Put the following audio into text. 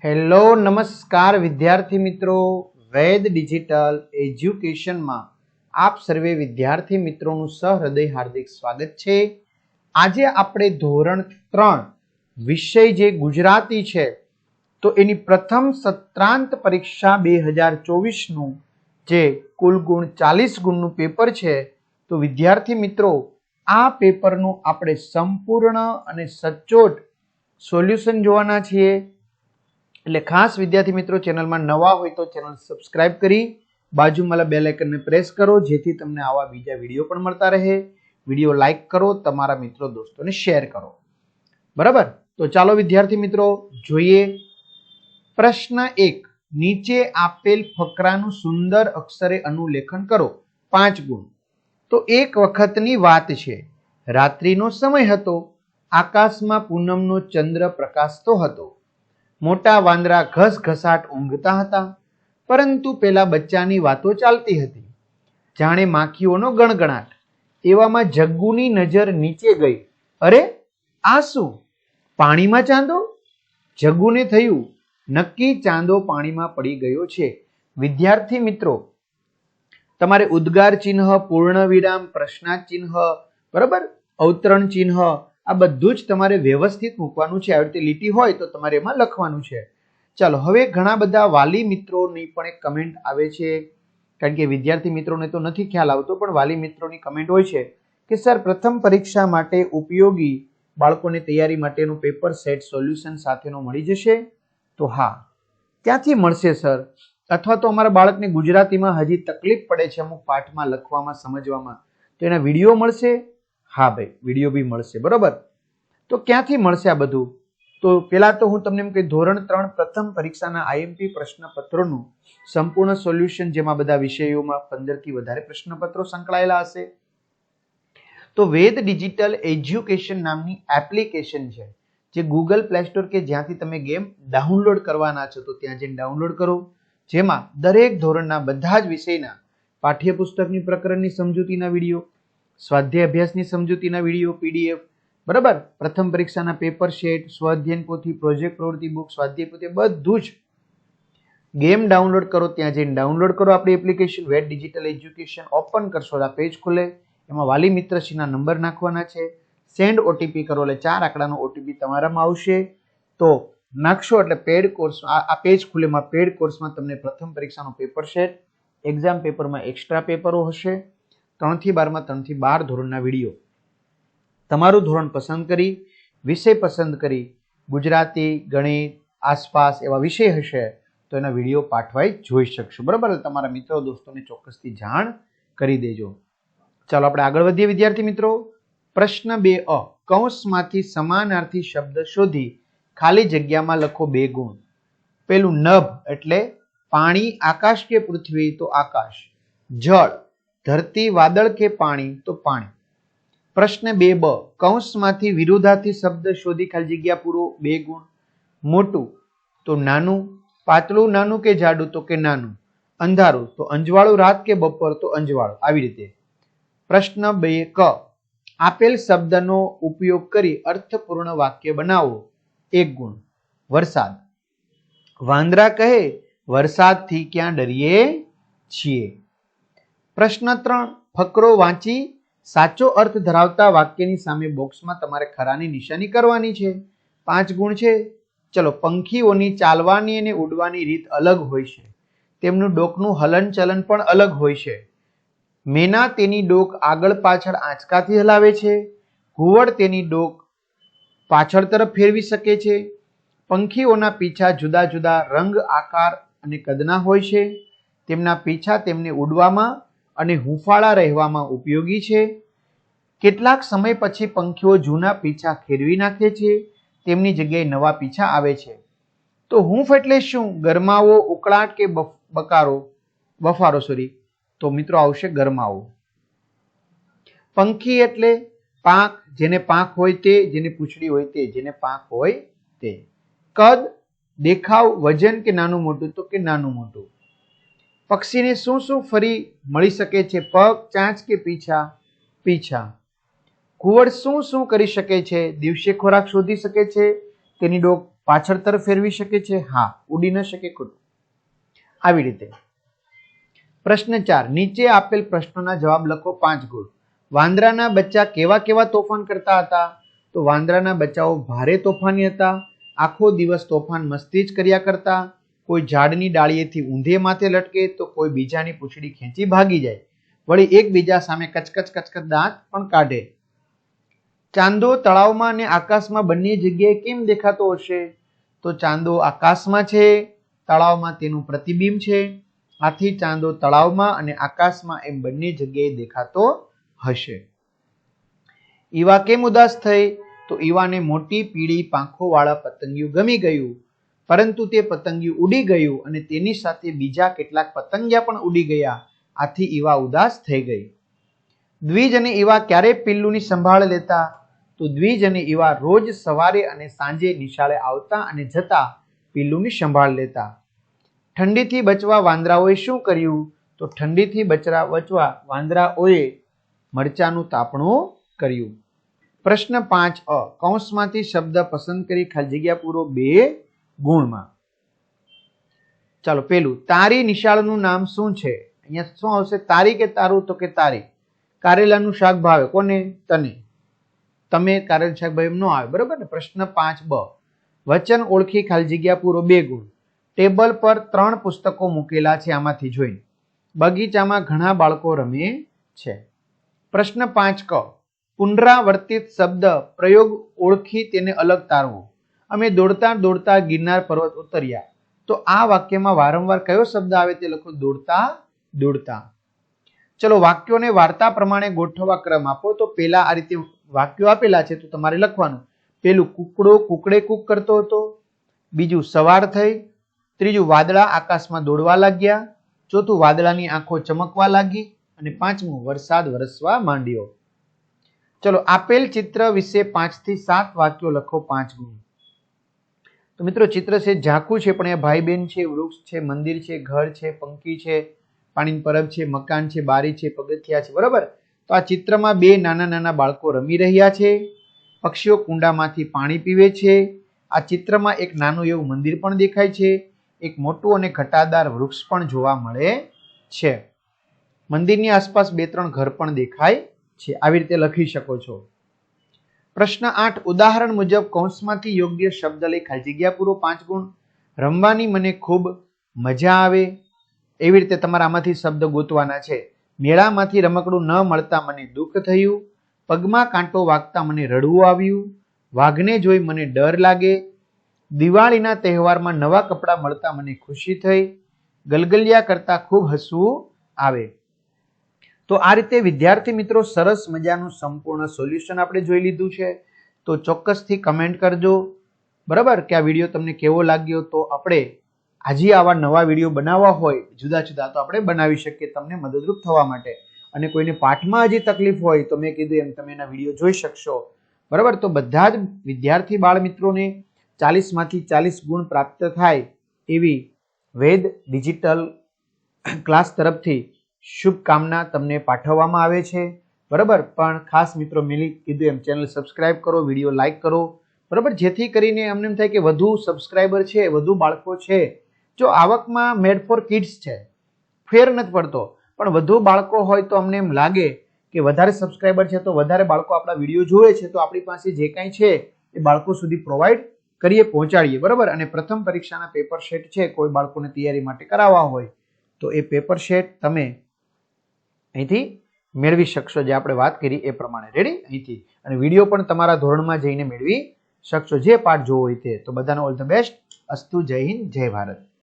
Hello નમસ્કાર વિદ્યાર્થી મિત્રો, વેદ ડિજિટલ એજ્યુકેશનમાં આપ સર્વે વિદ્યાર્થી મિત્રોનું સહૃદય હાર્દિક સ્વાગત છે. આજે આપણે ધોરણ 3 વિષય જે ગુજરાતી છે તો એની પ્રથમ સત્રાંત પરીક્ષા 2024નું જે કુલ ગુણ 40 ગુણનું પેપર છે, તો વિદ્યાર્થી મિત્રો આ પેપરનું આપણે સંપૂર્ણ અને સચોટ સોલ્યુશન જોવાના છીએ. એટલે ખાસ વિદ્યાર્થી મિત્રો ચેનલમાં નવા હોય તો ચેનલ સબસ્ક્રાઇબ કરી બાજુમાં બેલ આઇકનને પ્રેસ કરો, જેથી તમને આવા બીજા વિડીયો પણ મળતા રહે. વિડીયો લાઈક કરો, તમારા મિત્રો દોસ્તોને શેર કરો. બરાબર, તો ચાલો વિદ્યાર્થી મિત્રો જોઈએ. પ્રશ્ન 1, નીચે આપેલ ફકરાનું સુંદર અક્ષરે અનુલેખન કરો. 5 ગુણ. તો એક વખતની વાત છે, રાત્રિનો સમય હતો, આકાશમાં પૂનમનો ચંદ્ર પ્રકાશતો હતો. મોટા વાંદરા ઘસઘસાટ ઊંઘતા હતા, પરંતુ પેલા બચ્ચાની વાતો ચાલતી હતી, જાણે માખીઓનો ગણગણાટ. એવામાં જગ્ગુની નજર નીચે ગઈ. અરે આ શું, પાણીમાં ચાંદો? જગ્ગુને થયું, નક્કી ચાંદો પાણીમાં પડી ગયો છે. વિદ્યાર્થી મિત્રો, તમારે ઉદ્ગાર ચિહ્ન, પૂર્ણ વિરામ, પ્રશ્નાર્થ ચિહ્ન, બરાબર, અવતરણ ચિહ્ન, આ બધું જ તમારે વ્યવસ્થિત મૂકવાનું છે. આવી રીતે લીટી હોય તો તમારે એમાં લખવાનું છે. ચાલો, હવે ઘણા બધા વાલી મિત્રોની પણ એક કમેન્ટ આવે છે, કારણ કે વિદ્યાર્થી મિત્રોને તો નથી ખ્યાલ આવતો, પણ વાલી મિત્રોની કમેન્ટ હોય છે કે સર પ્રથમ પરીક્ષા માટે ઉપયોગી બાળકોને તૈયારી માટેનું પેપર સેટ સોલ્યુશન સાથેનો મળી જશે? તો હા, ક્યાંથી મળશે સર? અથવા તો અમારા બાળકને ગુજરાતીમાં હજી તકલીફ પડે છે અમુક પાઠમાં લખવામાં, સમજવામાં, તો એના વિડીયો મળશે? હા ભાઈ, વિડીયો બી મળશે. બરોબર, તો ક્યાંથી મળશે આ બધું? તો પેલા તો હું તમને એમ કહી, ધોરણ 3 પ્રથમ પરીક્ષાના આઈએમપી પ્રશ્નપત્રોનું સંપૂર્ણ સોલ્યુશન, જેમાં બધા વિષયોમાં 15 થી વધારે પ્રશ્નપત્રો સંકળાયેલા હશે. તો વેદ ડિજિટલ એજ્યુકેશન નામની એપ્લિકેશન છે, જે ગૂગલ પ્લે સ્ટોર કે જ્યાંથી તમે ગેમ ડાઉનલોડ કરવાના છો, તો ત્યાં જઈને ડાઉનલોડ કરો. જેમાં દરેક ધોરણના બધા જ વિષયના પાઠ્યપુસ્તકની પ્રકરણની સમજૂતીના વિડીયો, સ્વાધ્યાય અભ્યાસની સમજૂતીના વિડીયો પીડીએફ, બરાબર, પ્રથમ પરીક્ષાના પેપર શેટ, સ્વાધ્યાય પોથી, પ્રોજેક્ટ પ્રવૃત્તિ બુક, સ્વાધ્યાય પોથી, બધું જ ગેમ ડાઉનલોડ કરો, ત્યાં જઈને ડાઉનલોડ કરો. આપણી એપ્લિકેશન વેદ ડિજિટલ એજ્યુકેશન ઓપન કરશો, આ પેજ ખુલે. એમાં વાલી મિત્રશ્રીના નંબર નાખવાના છે, સેન્ડ ઓટીપી કરો એટલે 4 આંકડાનો ઓટીપી તમારામાં આવશે. તો નાખશો એટલે પેડ કોર્સ આ પેજ ખુલે. માં પેડ કોર્સમાં તમને પ્રથમ પરીક્ષાનો પેપર સેટ, એક્ઝામ પેપરમાં એક્સ્ટ્રા પેપરો હશે, 3 થી 12 માં 3 થી 12 ધોરણના વિડીયો. તમારું ધોરણ પસંદ કરી, વિષય પસંદ કરી, ગુજરાતી, ગણિત, આસપાસ એવા વિષય હશે તો એના વિડીયો પાઠવાઈ જોઈ શકશો. બરાબર, તમારા મિત્રો દોસ્તોને ચોક્કસથી જાણ કરી દેજો. ચાલો આપણે આગળ વધીએ વિદ્યાર્થી મિત્રો. પ્રશ્ન 2 અ, કૌંસમાંથી સમાનાર્થી શબ્દ શોધી ખાલી જગ્યામાં લખો 2 ગુણ. પેલું નભ એટલે પાણી, આકાશ કે પૃથ્વી? તો આકાશ. જળ, ધરતી, વાદળ કે પાણી? તો પાણી. પ્રશ્ન 2 બ, કૌંસમાંથી વિરુદ્ધાર્થી શબ્દ શોધી ખાલી જગ્યા પૂરો 2 ગુણ. મોટું તો નાનું, પાતળું નાનું કે જાડું? તો કે નાનું. અંધારું તો અંજવાળું, રાત કે બપોર? તો અંજવાળું. આવી રીતે. પ્રશ્ન 2 ક, આપેલ શબ્દનો ઉપયોગ કરી અર્થપૂર્ણ વાક્ય બનાવો 1 ગુણ. વરસાદ. વાંદરા કહે, વરસાદથી ક્યાં ડરીએ છીએ? પ્રશ્ન 3, ફકરો વાંચી સાચો અર્થ ધરાવતા વાક્યની સામે બોક્સમાં તમારે ખરાની નિશાની કરવાની છે. 5 ગુણ છે. ચલો, પંખીઓની ચાલવાની અને ઉડવાની રીત અલગ હોય છે, તેમનું ડોકનું હલન ચલન પણ અલગ હોય છે. મેના તેની ડોક આગળ પાછળ આંચકાથી હલાવે છે, ઘુવડ તેની ડોક પાછળ તરફ ફેરવી શકે છે. પંખીઓના પીછા જુદા જુદા રંગ, આકાર અને કદના હોય છે, તેમના પીછા તેમને ઉડવામાં અને હૂંફાળા રહેવામાં ઉપયોગી છે. કેટલાક સમય પછી પંખીઓ જૂના પીછા ખેરવી નાખે છે, તેમની જગ્યાએ નવા પીછા આવે છે. તો હૂંફ એટલે શું? ગરમાવો, ઉકળાટ કે બફારો? તો મિત્રો આવશે ગરમાવો. પંખી એટલે પાંખ, જેને પાંખ હોય તે, જેને પૂંછડી હોય તે, જેને પાંખ હોય તે. કદ, દેખાવ, વજન કે નાનું મોટું? તો કે નાનું મોટું. પક્ષીને શું શું ફરી મળી શકે છે? પગ, ચાંચ કે પીછા? પીછા. ઘુવડ શું શું કરી શકે છે? દિવસે ખોરાક શોધી શકે છે, તેની ડોક પાછળ તરફ ફેરવી શકે છે? હા. ઉડી ન શકે? ખોટું. આવી રીતે. પ્રશ્ન 4, નીચે આપેલ પ્રશ્નોના જવાબ લખો. 5 ગુણ. વાંદરાના બચ્ચા કેવા કેવા તોફાન કરતા હતા? તો વાંદરાના બચ્ચાઓ ભારે તોફાની હતા. આખો દિવસ તોફાન મસ્તી જ કર્યા કરતા. કોઈ ઝાડની ડાળીએથી ઊંધે માથે લટકે તો કોઈ બીજાની પૂંછડી ખેંચી ભાગી જાય. વળી એકબીજા સામે કચકચ કચકચ દાંત પણ કાઢે. ચાંદો તળાવમાં અને આકાશમાં બંને જગ્યાએ કેમ દેખાતો હશે? તો ચાંદો આકાશમાં છે, તળાવમાં તેનું પ્રતિબિંબ છે. આથી ચાંદો તળાવમાં અને આકાશમાં એમ બંને જગ્યાએ દેખાતો હશે. ઈવા કેમ ઉદાસ થઈ? તો ઈવાને મોટી પીળી પાંખો વાળા પતંગિયું ગમી ગયું, પરંતુ તે પતંગિયું ઉડી ગયું અને તેની સાથે બીજા કેટલાક પતંગિયા પણ ઉડી ગયા. આથી ઈવા ઉદાસ થઈ ગઈ. દ્વિજ અને ઈવા ક્યારે પિલ્લુની સંભાળ લેતા? તો દ્વિજ અને ઈવા રોજ સવારે અને સાંજે નિશાળે આવતા અને જતા પિલ્લુની સંભાળ લેતા. ઠંડીથી બચવા વાંદરાઓએ શું કર્યું? તો ઠંડીથી બચવા વાંદરાઓએ મરચાનું તાપણું કર્યું. પ્રશ્ન 5 કૌંસમાંથી શબ્દ પસંદ કરી ખાલી જગ્યા પૂરો 2 ગુણમાં. ચાલો, પેલું, તારી નિશાળનું નામ શું છે? અહીંયા શું આવશે? તારી કે તારું? તો કે તારી. કારેલાનું શાક ભાવે કોને? તને. તમે કારેલા શાક ભાવે ન આવે, બરોબર ને? પ્રશ્ન 5 વચન ઓળખી ખાલી જગ્યા પૂરો 2 ગુણ. ટેબલ પર 3 પુસ્તકો મૂકેલા છે, આમાંથી જોઈને. બગીચામાં ઘણા બાળકો રમે છે. પ્રશ્ન 5 પુનરાવર્તિત શબ્દ પ્રયોગ ઓળખી તેને અલગ તારવો. અમે દોડતા દોડતા ગિરનાર પર્વત ઉતર્યા. તો આ વાક્યમાં વારંવાર કયો શબ્દ આવે તે લખો. દોડતા દોડતા. ચલો, વાક્યોને વાર્તા પ્રમાણે ગોઠવવા ક્રમ આપો. તો પેલા આ રીતે વાક્યો આપેલા છે, તો તમારે લખવાનું. પેલું, કુકડો કુકડે કૂક કરતો હતો. બીજું, સવાર થઈ. ત્રીજું, વાદળા આકાશમાં દોડવા લાગ્યા. ચોથું, વાદળાની આંખો ચમકવા લાગી. અને 5મું, વરસાદ વરસવા માંડ્યો. ચલો, આપેલ ચિત્ર વિશે 5 થી 7 વાક્યો લખો. 5 ગુણ. તો મિત્રો, ચિત્ર છે ઝાંખું છે, પણ એ ભાઈ બહેન છે, વૃક્ષ છે, મંદિર છે, ઘર છે, પંખી છે, પાણીની પરબ છે, મકાન છે, બારી છે, પગથિયા છે, બરાબર. તો આ ચિત્રમાં 2 નાના નાના બાળકો રમી રહ્યા છે. પક્ષીઓ કુંડામાંથી પાણી પીવે છે. આ ચિત્રમાં એક નાનું એવું મંદિર પણ દેખાય છે. એક મોટું અને ઘટાદાર વૃક્ષ પણ જોવા મળે છે. મંદિરની આસપાસ 2-3 ઘર પણ દેખાય છે. આવી રીતે લખી શકો છો. પ્રશ્ન 8, ઉદાહરણ મુજબ કૌંસમાંથી યોગ્ય શબ્દ લઈ ખાલી જગ્યા પૂરો. 5 ગુણ. રમવાની મને ખૂબ મજા આવે. એવી રીતે તમારે આમાંથી શબ્દ ગોતવાના છે. મેળામાંથી રમકડું ન મળતા મને દુઃખ થયું. પગમાં કાંટો વાગતા મને રડવું આવ્યું. વાઘને જોઈ મને ડર લાગે. દિવાળીના તહેવારમાં નવા કપડાં મળતા મને ખુશી થઈ. ગલગલિયા કરતા ખૂબ હસવું આવે. તો આ રીતે વિદ્યાર્થી મિત્રો સરસ મજાનું સંપૂર્ણ સોલ્યુશન આપણે જોઈ લીધું છે. તો ચોક્કસથી કમેન્ટ કરજો, બરાબર, કે આ વિડીયો તમને કેવો લાગ્યો. તો આપણે આજે આવા નવા વિડીયો બનાવવા હોય જુદા જુદા, તો આપણે બનાવી શકીએ તમને મદદરૂપ થવા માટે. અને કોઈને પાઠમાં હજી તકલીફ હોય તો મેં કીધું એમ તમે એના વિડીયો જોઈ શકશો, બરાબર. તો બધા જ વિદ્યાર્થી બાળ મિત્રોને 40માંથી 40 ગુણ પ્રાપ્ત થાય એવી વેદ ડિજિટલ ક્લાસ તરફથી શુભકામના તમને પાઠવવામાં આવે છે, બરાબર. પણ ખાસ મિત્રો મેં કીધું એમ ચેનલ સબસ્ક્રાઇબ કરો, વિડીયો લાઇક કરો, બરાબર, જેથી કરીને અમને એમ થાય કે વધુ સબસ્ક્રાઇબર છે, વધુ બાળકો છે. જો આવકમાં મેડ ફોર કિડ્સ છે, ફેર નથી પડતો, પણ વધુ બાળકો હોય તો અમને એમ લાગે કે વધારે સબસ્ક્રાઇબર છે તો વધારે બાળકો આપણા વિડીયો જોવે છે, તો આપણી પાસે જે કાંઈ છે એ બાળકો સુધી પ્રોવાઈડ કરીએ, પહોંચાડીએ, બરાબર. અને પ્રથમ પરીક્ષાના પેપર સેટ છે, કોઈ બાળકોને તૈયારી માટે કરાવવા હોય તો એ પેપર સેટ તમે અહીંથી મેળવી શકશો, જે આપણે વાત કરી એ પ્રમાણે. રેડી? અહીંથી. અને વિડીયો પણ તમારા ધોરણમાં જઈને મેળવી શકશો, જે પાઠ જોવો હોય તે. તો બધાને ઓલ ધ બેસ્ટ. અસ્તુ. જય હિન્દ, જય ભારત.